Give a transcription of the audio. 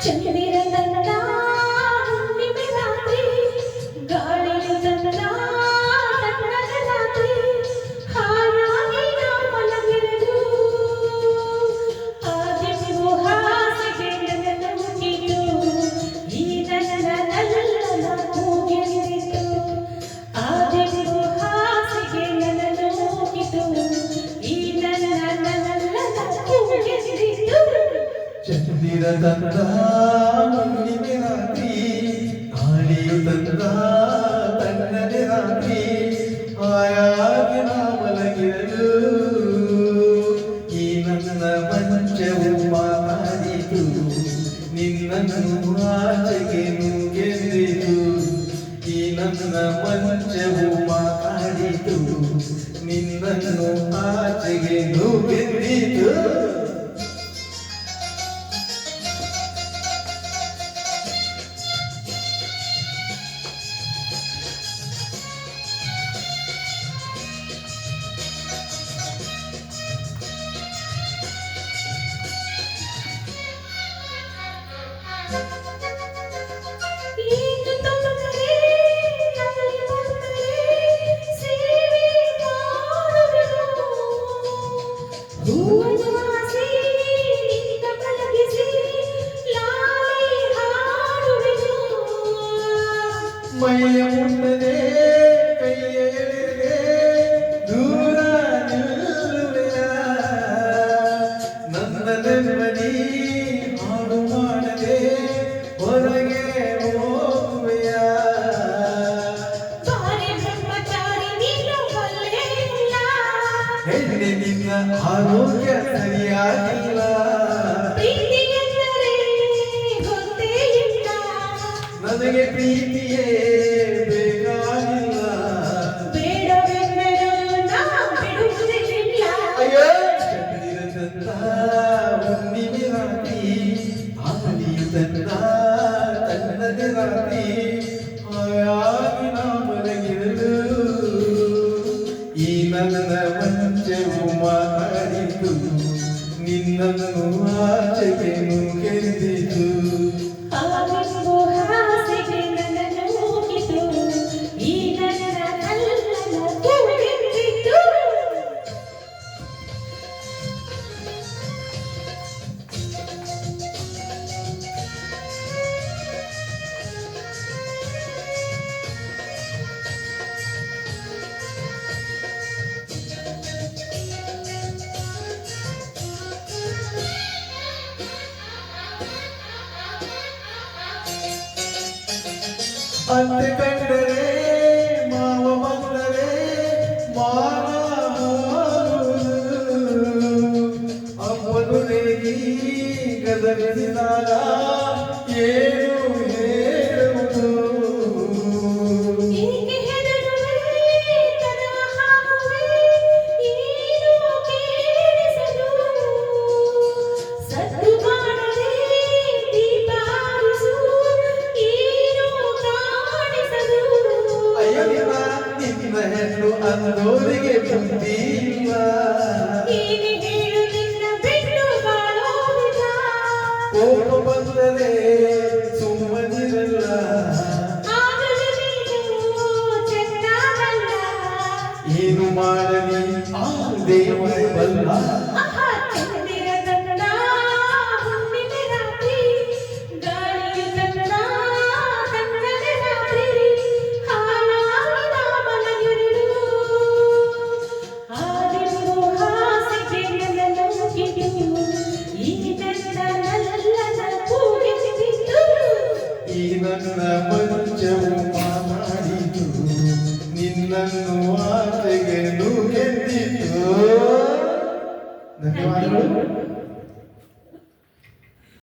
ಚಂದಿರ ನನ್ನ ಹುಣ್ಣಿಮೆ ರಾತ್ರಿ ಗಾಳಿಯು ನನ್ನ ತಣ್ಣಗ ರಾತ್ರಿ ಹಾಯಾಗಿ ನಾ ಮಲಗಿರಲು ಆ ದಿವ್ಯವು ಹಾಸಿಗೆ ನನ್ನ ಮುಟ್ಟಿತು ಈ ನನ್ನ ನಲ್ಲನ ಕೂಗಿಸಿತು ಆ ದಿವ್ಯವು ಹಾಸಿಗೆ ನನ್ನ ಮುಟ್ಟಿತು ಈ ನನ್ನ ನಲ್ಲನ ಕೂಗಿಸಿತು ಚಂದಿರ ತಂದ ಹುಣ್ಣಿಮೆ ರಾತ್ರಿ ಗಾಳಿಯು ತಂದ ತಣ್ಣನೆ ರಾತ್ರಿ ಹಾಯಾಗಿ ನಾ ಮಲಗಿರಲು ಈ ನನ್ನ ಮಂಚವು ಮಾತಾಡಿತು ನಿನ್ನನ್ನು ಆಚೆಗೆ ನುಗ್ಗೆಂದಿತು ಈ ನನ್ನ ಮಂಚವು ಮಾತಾಡಿತು ನಿನ್ನನ್ನು ಆಚೆಗೆ ನುಗ್ಗೆಂದಿತು ಮೈಯ ಮುಟ್ಟದೆ ಕೈಯ ಎಳೆದೆ ದೂರ ನಿಲ್ಲುವೆಯ ನನ್ನ ನೆಮ್ಮದಿ ಹಾಡು ಮಾಡದೆ ಹೊರಗೆ ಹೋಗುವೆಯ ಹೆಣ್ಣೆ ನಿನ್ನ ಆರೋಗ್ಯ ಸರಿಯಾಗಿಲ್ಲ ನನಗೆ ಪ್ರೀತಿಯೇ ಬೇಕಾಗಿಲ್ಲ ಅಯ್ಯೋ ಚಂದಿರ ತಂದ ಹುಣ್ಣಿಮೆ ರಾತ್ರಿ ಗಾಳಿಯು ತಂದ ತಣ್ಣನೆ ರಾತ್ರಿ ಹಾಯಾಗಿ ನಾ ಮಲಗಿರಲು ಈ ನನ್ನ ಮಂಚವು ಮಾತಾಡಿತು ನಿನ್ನನ್ನು ಆಚೆಗೆ ನುಗ್ಗೆಂದಿತು ಅಂತೆ ಕಂಡರೆ ಮಾವ ಬಂದರೆ ಮಾನ ಅಪ್ಪನು ರೇಗಿ ಗದರಿಸಿದಾಗ ಏನು ಹೇಳುವುದು ಹೆಣ್ಣು ಅಂದೋರಿಗೆ ಬುದ್ಧಿ ಇಲ್ಲ ಕೋಪ ಬಂದರೆ ಸುಮ್ಮನಿರಲ್ಲ ಏನು ಮಾಡಲಿ ಆ ದೇವರೇ ಬಲ್ಲ ಈ ನನ್ನ ಮಂಚವು ಮಾತಾಡಿತು ನಿನ್ನನ್ನು ಆಚೆಗೆ ನುಗ್ಗೆಂದಿತು. ಧನ್ಯವಾದಗಳು.